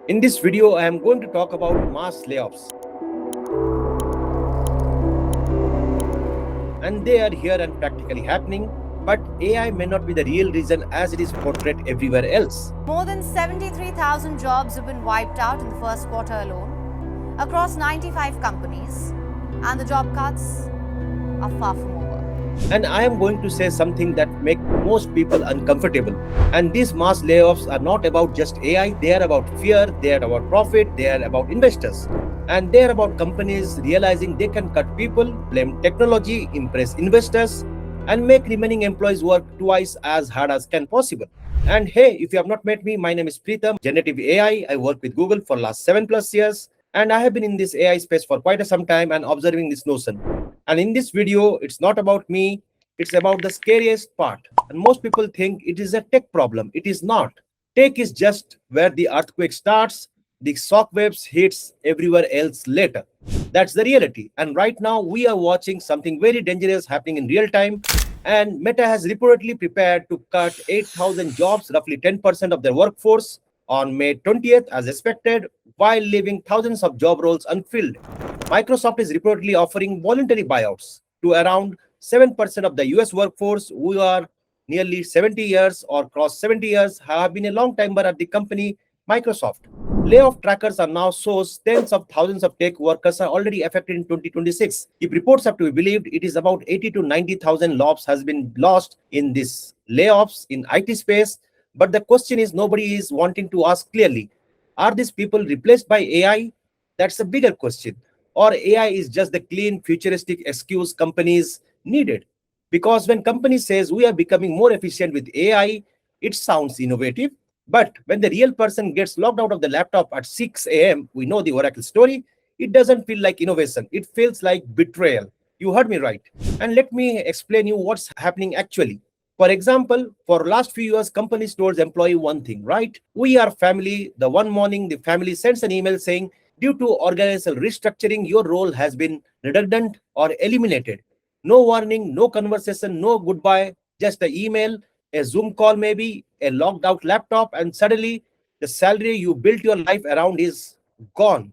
In this video, I am going to talk about mass layoffs. And they are here and practically happening, but AI may not be the real reason as it is portrayed everywhere else. More than 73,000 jobs have been wiped out in the first quarter alone across 95 companies, and the job cuts are far from over. And I am going to say something that makes most people uncomfortable. And these mass layoffs are not about just AI, they are about fear, they are about profit, they are about investors. And they are about companies realizing they can cut people, blame technology, impress investors, and make remaining employees work twice as hard as can possible. And hey, if you have not met me, my name is Pritam, generative AI. I work with Google for last 7+ years, and I have been in this AI space for quite some time and observing this notion. And in this video, it's not about me, it's about the scariest part. And most people think it is a tech problem. It is not. Tech is just where the earthquake starts, the shockwaves hits everywhere else later. That's the reality. And right now, we are watching something very dangerous happening in real time. And Meta has reportedly prepared to cut 8,000 jobs, roughly 10% of their workforce, on May 20th, as expected, while leaving thousands of job roles unfilled. Microsoft is reportedly offering voluntary buyouts to around 7% of the US workforce who are nearly 70 years or cross 70 years, have been a long timer at the company Microsoft. Layoff trackers are now shows tens of thousands of tech workers are already affected in 2026. If reports have to be believed, it is about 80 to 90,000 jobs has been lost in this layoffs in IT space. But the question is nobody is wanting to ask clearly, are these people replaced by AI? That's a bigger question. Or AI is just the clean futuristic excuse companies needed. Because when company says we are becoming more efficient with AI, it sounds innovative. But when the real person gets locked out of the laptop at 6 a.m., we know the Oracle story, it doesn't feel like innovation. It feels like betrayal. You heard me right. And let me explain you what's happening actually. For example, for last few years, companies told employee one thing, right? We are family. The one morning, the family sends an email saying, due to organizational restructuring, your role has been redundant or eliminated. No warning, no conversation, no goodbye, just an email, a Zoom call maybe, a locked out laptop, and suddenly the salary you built your life around is gone.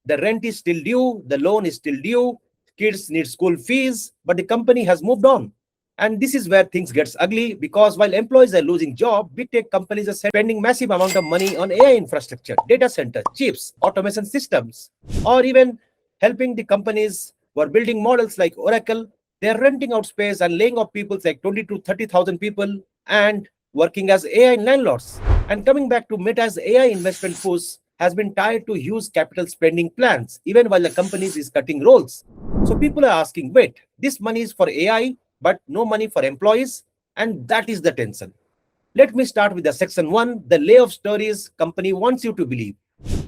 The rent is still due, the loan is still due, kids need school fees, but the company has moved on. And this is where things gets ugly because while employees are losing job, big tech companies are spending massive amount of money on AI infrastructure, data center, chips, automation systems, or even helping the companies who are building models like Oracle. They're renting out space and laying off people like 20 to 30,000 people and working as AI landlords. And coming back to Meta's AI investment push has been tied to huge capital spending plans, even while the companies is cutting roles. So people are asking, wait, this money is for AI, but no money for employees, and that is the tension. Let me start with the section 1, the layoff stories company wants you to believe.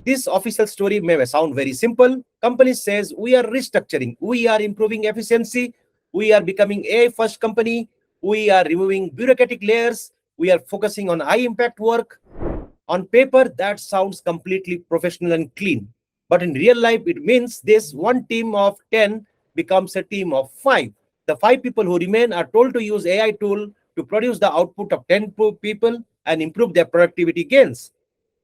This official story may sound very simple. Company says we are restructuring, we are improving efficiency, we are becoming AI first company, we are removing bureaucratic layers, we are focusing on high impact work. On paper, that sounds completely professional and clean. But in real life, it means this one team of 10 becomes a team of 5. The 5 people who remain are told to use AI tool to produce the output of 10 people and improve their productivity gains.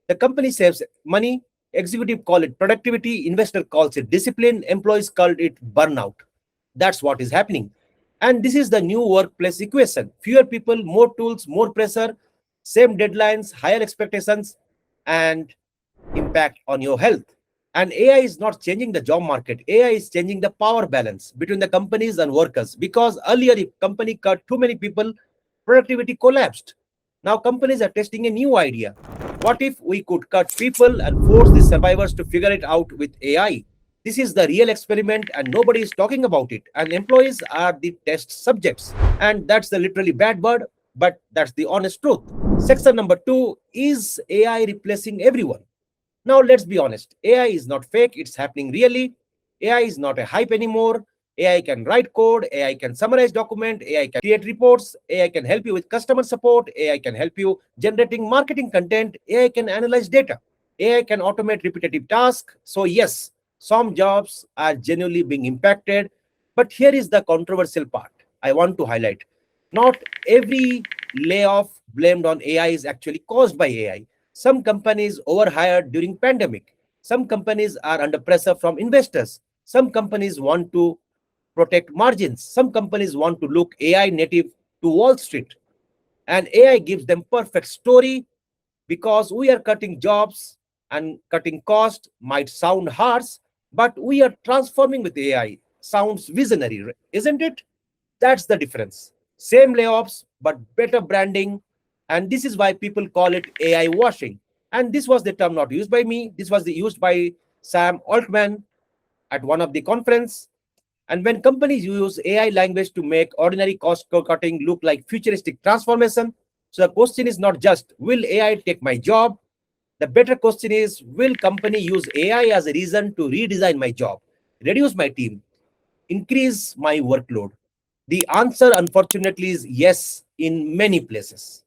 The company saves money, executive call it productivity, investor calls it discipline, employees call it burnout. That's what is happening. And this is the new workplace equation. Fewer people, more tools, more pressure, same deadlines, higher expectations, and impact on your health. And AI is not changing the job market. AI is changing the power balance between the companies and workers. Because earlier, if company cut too many people, productivity collapsed. Now companies are testing a new idea. What if we could cut people and force the survivors to figure it out with AI? This is the real experiment and nobody is talking about it. And employees are the test subjects. And that's the literally bad word, but that's the honest truth. Section number 2, is AI replacing everyone? Now, let's be honest. AI is not fake. It's happening really. AI is not a hype anymore. AI can write code. AI can summarize document. AI can create reports. AI can help you with customer support. AI can help you generating marketing content. AI can analyze data. AI can automate repetitive tasks. So yes, some jobs are genuinely being impacted. But here is the controversial part I want to highlight. Not every layoff blamed on AI is actually caused by AI. Some companies overhired during pandemic. Some companies are under pressure from investors. Some companies want to protect margins. Some companies want to look AI native to Wall Street. And AI gives them perfect story because we are cutting jobs and cutting cost might sound harsh, but we are transforming with AI. Sounds visionary, isn't it? That's the difference. Same layoffs, but better branding. And this is why people call it AI washing. And this was the term not used by me. This was used by Sam Altman at one of the conference. And when companies use AI language to make ordinary cost cutting look like futuristic transformation, so the question is not just will AI take my job? The better question is will company use AI as a reason to redesign my job, reduce my team, increase my workload? The answer, unfortunately, is yes in many places.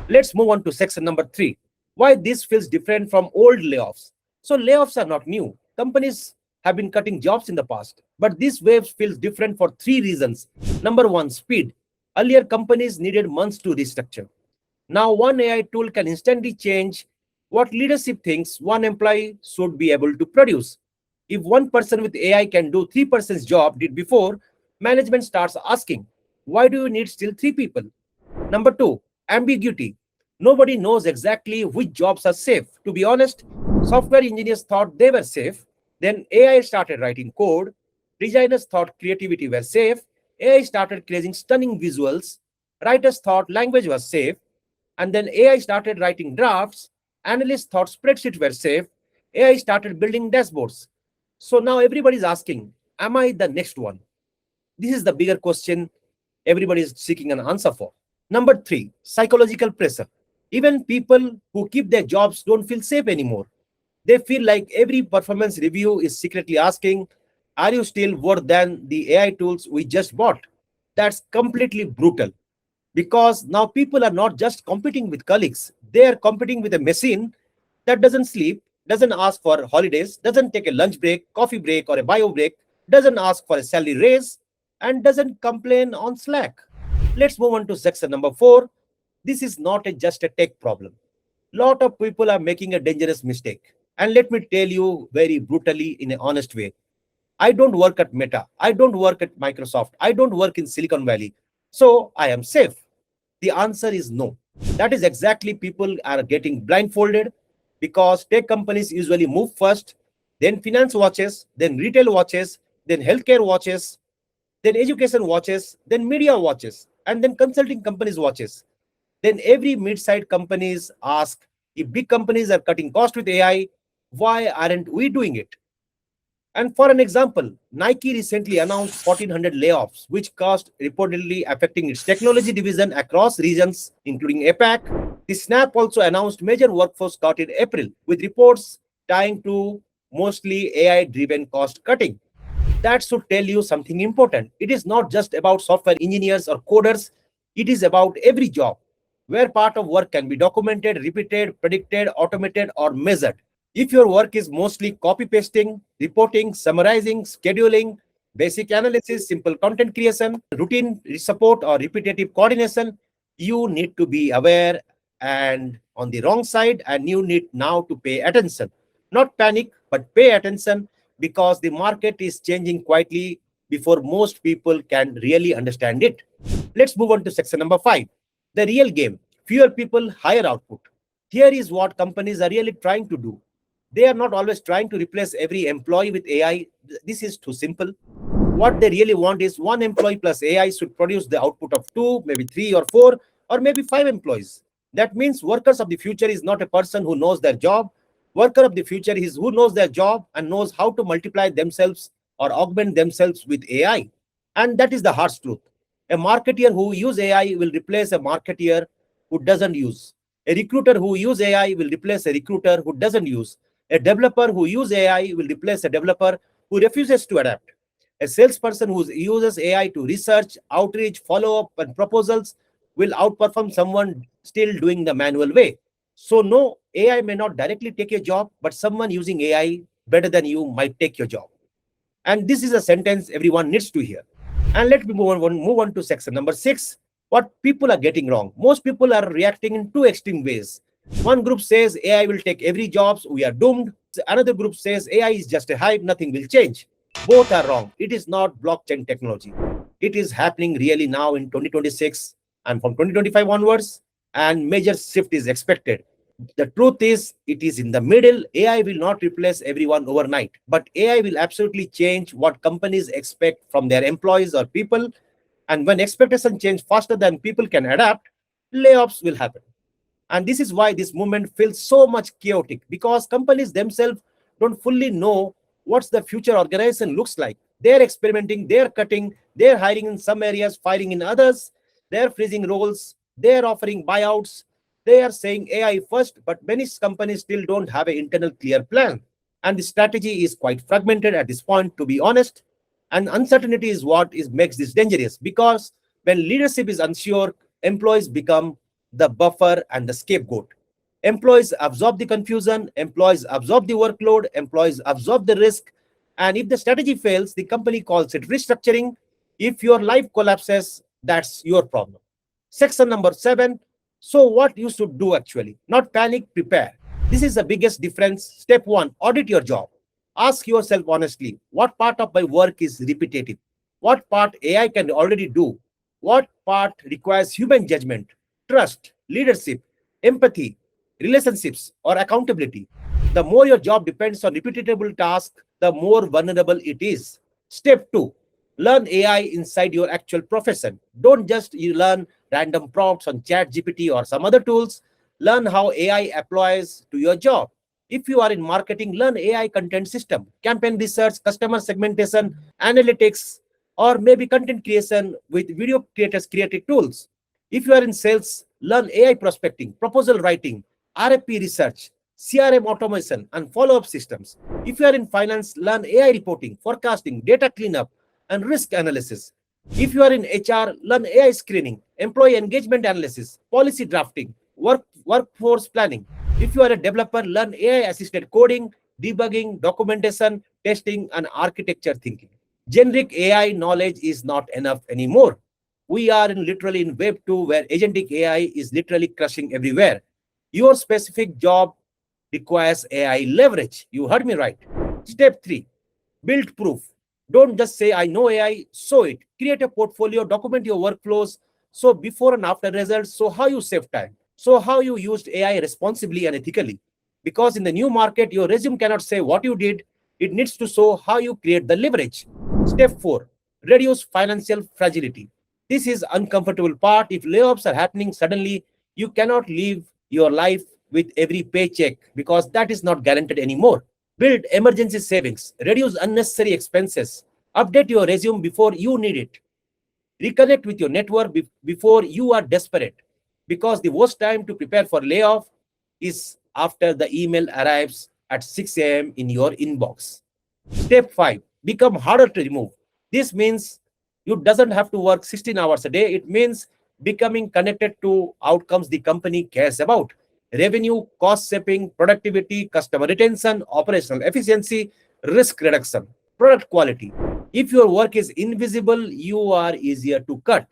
Let's move on to section number 3. Why this feels different from old layoffs. So layoffs are not new. Companies have been cutting jobs in the past, but this wave feels different for 3 reasons. Number 1, speed. Earlier companies needed months to restructure. Now one AI tool can instantly change what leadership thinks one employee should be able to produce. If one person with AI can do 3% job did before, management starts asking, why do you need still 3 people? Number 2, ambiguity. Nobody knows exactly which jobs are safe. To be honest, software engineers thought they were safe. Then AI started writing code. Designers thought creativity was safe. AI started creating stunning visuals. Writers thought language was safe. And then AI started writing drafts. Analysts thought spreadsheets were safe. AI started building dashboards. So now everybody is asking, am I the next one? This is the bigger question everybody is seeking an answer for. Number 3, psychological pressure. Even people who keep their jobs don't feel safe anymore. They feel like every performance review is secretly asking, are you still worse than the AI tools we just bought? That's completely brutal because now people are not just competing with colleagues, they are competing with a machine that doesn't sleep, doesn't ask for holidays, doesn't take a lunch break, coffee break, or a bio break, doesn't ask for a salary raise, and doesn't complain on Slack. Let's move on to section number 4. This is not just a tech problem. Lot of people are making a dangerous mistake. And let me tell you very brutally in an honest way. I don't work at Meta. I don't work at Microsoft. I don't work in Silicon Valley. So I am safe. The answer is no. That is exactly people are getting blindfolded because tech companies usually move first, then finance watches, then retail watches, then healthcare watches, then education watches, then media watches, and then consulting companies watches. Then every mid-sized companies ask, if big companies are cutting cost with AI, why aren't we doing it? And for an example, Nike recently announced 1,400 layoffs, which cost reportedly affecting its technology division across regions, including APAC. The Snap also announced major workforce cut in April, with reports tying to mostly AI-driven cost cutting. That should tell you something important. It is not just about software engineers or coders, it is about every job where part of work can be documented, repeated, predicted, automated, or measured. If your work is mostly copy pasting, reporting, summarizing, scheduling, basic analysis, simple content creation, routine support, or repetitive coordination, you need to be aware and on the wrong side, and you need now to pay attention. Not panic, but pay attention because the market is changing quietly before most people can really understand it. Let's move on to section number 5. The real game. Fewer people, higher output. Here is what companies are really trying to do. They are not always trying to replace every employee with AI. This is too simple. What they really want is one employee plus AI should produce the output of two, maybe three or four, or maybe five employees. That means workers of the future is not a person who knows their job. Worker of the future is who knows their job and knows how to multiply themselves or augment themselves with AI. And that is the harsh truth. A marketeer who uses AI will replace a marketeer who doesn't use. A recruiter who uses AI will replace a recruiter who doesn't use. A developer who uses AI will replace a developer who refuses to adapt. A salesperson who uses AI to research, outreach, follow up, and proposals will outperform someone still doing the manual way. So, no, AI may not directly take your job, but someone using AI better than you might take your job. And this is a sentence everyone needs to hear. And let me move on to section number 6. What people are getting wrong. Most people are reacting in two extreme ways. One group says AI will take every job, we are doomed. Another group says AI is just a hype, nothing will change. Both are wrong. It is not blockchain technology. It is happening really now in 2026 and from 2025 onwards, and major shift is expected. The truth is, it is in the middle. AI will not replace everyone overnight, but AI will absolutely change what companies expect from their employees or people. And when expectations change faster than people can adapt, layoffs will happen. And this is why this movement feels so much chaotic, because companies themselves don't fully know what's the future organization looks like. They're experimenting, they're cutting, they're hiring in some areas, firing in others, they're freezing roles, they're offering buyouts, they are saying AI first, but many companies still don't have an internal clear plan. And the strategy is quite fragmented at this point, to be honest. And uncertainty is what makes this dangerous, because when leadership is unsure, employees become the buffer and the scapegoat. Employees absorb the confusion, employees absorb the workload, employees absorb the risk. And if the strategy fails, the company calls it restructuring. If your life collapses, that's your problem. Section number 7. So, what you should do actually? Not panic, prepare. This is the biggest difference. Step 1, audit your job. Ask yourself honestly, what part of my work is repetitive? What part AI can already do? What part requires human judgment, trust, leadership, empathy, relationships, or accountability? The more your job depends on repeatable tasks, the more vulnerable it is. Step 2, learn AI inside your actual profession. Don't just you learn random prompts on ChatGPT or some other tools. Learn how AI applies to your job. If you are in marketing, learn AI content system, campaign research, customer segmentation, analytics, or maybe content creation with video creators creative tools. If you are in sales, learn AI prospecting, proposal writing, RFP research, CRM automation, and follow-up systems. If you are in finance, learn AI reporting, forecasting, data cleanup, and risk analysis. If you are in HR, learn AI screening, employee engagement analysis, policy drafting, workforce planning. If you are a developer, learn AI assisted coding, debugging, documentation, testing, and architecture thinking. Generic AI knowledge is not enough anymore. We are literally in Web 2, where agentic AI is literally crushing everywhere. Your specific job requires AI leverage. You heard me right. Step 3, build proof. Don't just say, I know AI, show it. Create a portfolio, document your workflows, so before and after results, so how you save time, so how you used AI responsibly and ethically. Because in the new market, your resume cannot say what you did, it needs to show how you create the leverage. Step 4, reduce financial fragility. This is uncomfortable part. If layoffs are happening suddenly, you cannot live your life with every paycheck, because that is not guaranteed anymore. Build emergency savings, reduce unnecessary expenses, update your resume before you need it, reconnect with your network before you are desperate. Because the worst time to prepare for layoff is after the email arrives at 6 a.m. in your inbox. Step 5, become harder to remove. This means you doesn't have to work 16 hours a day. It means becoming connected to outcomes the company cares about: revenue, cost saving, productivity, customer retention, operational efficiency, risk reduction, product quality. If your work is invisible, you are easier to cut.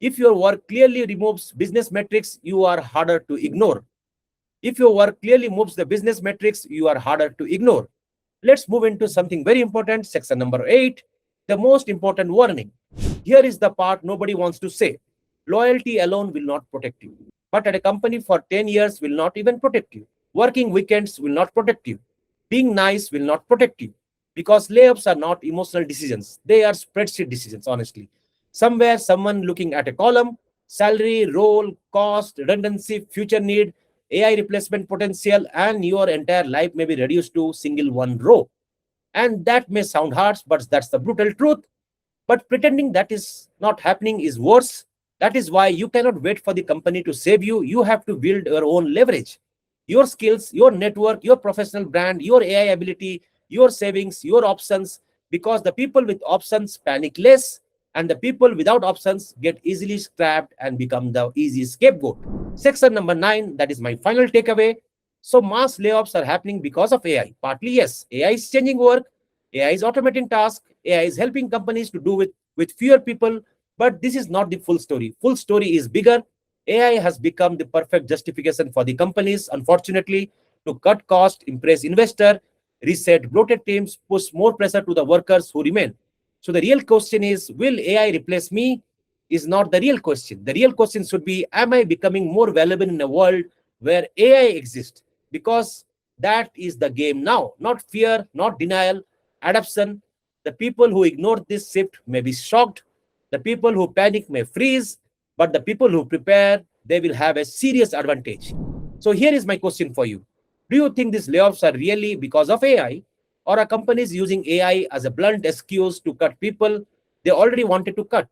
If your work clearly removes business metrics, you are harder to ignore. If your work clearly moves the business metrics, you are harder to ignore. Let's move into something very important, section number 8, the most important warning. Here is the part nobody wants to say. Loyalty alone will not protect you. But at a company for 10 years will not even protect you. Working weekends will not protect you. Being nice will not protect you. Because layoffs are not emotional decisions, they are spreadsheet decisions, honestly. Somewhere, someone looking at a column, salary, role, cost, redundancy, future need, AI replacement potential, and your entire life may be reduced to single one row. And that may sound harsh, but that's the brutal truth. But pretending that is not happening is worse. That is why you cannot wait for the company to save you. You have to build your own leverage. Your skills, your network, your professional brand, your AI ability, your savings, your options. Because the people with options panic less, and the people without options get easily scrapped and become the easy scapegoat. Section number 9, that is my final takeaway. So, mass layoffs are happening because of AI. Partly, yes, AI is changing work, AI is automating tasks, AI is helping companies to do with fewer people, but this is not the full story. Full story is bigger. AI has become the perfect justification for the companies, unfortunately, to cut cost, impress investor, reset bloated teams, push more pressure to the workers who remain. So the real question is, will AI replace me? Is not the real question. The real question should be, am I becoming more valuable in a world where AI exists? Because that is the game now. Not fear, not denial, adoption. The people who ignore this shift may be shocked. The people who panic may freeze, but the people who prepare, they will have a serious advantage. So here is my question for you. Do you think these layoffs are really because of AI, or are companies using AI as a blunt excuse to cut people they already wanted to cut?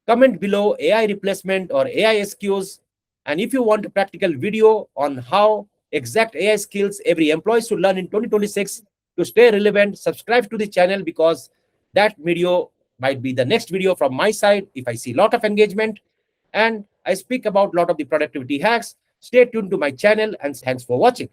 Comment below AI replacement or AI excuse. And if you want a practical video on how exact AI skills every employee should learn in 2026 to stay relevant, subscribe to the channel, because that video might be the next video from my side if I see a lot of engagement. And I speak about a lot of the productivity hacks. Stay tuned to my channel, and thanks for watching.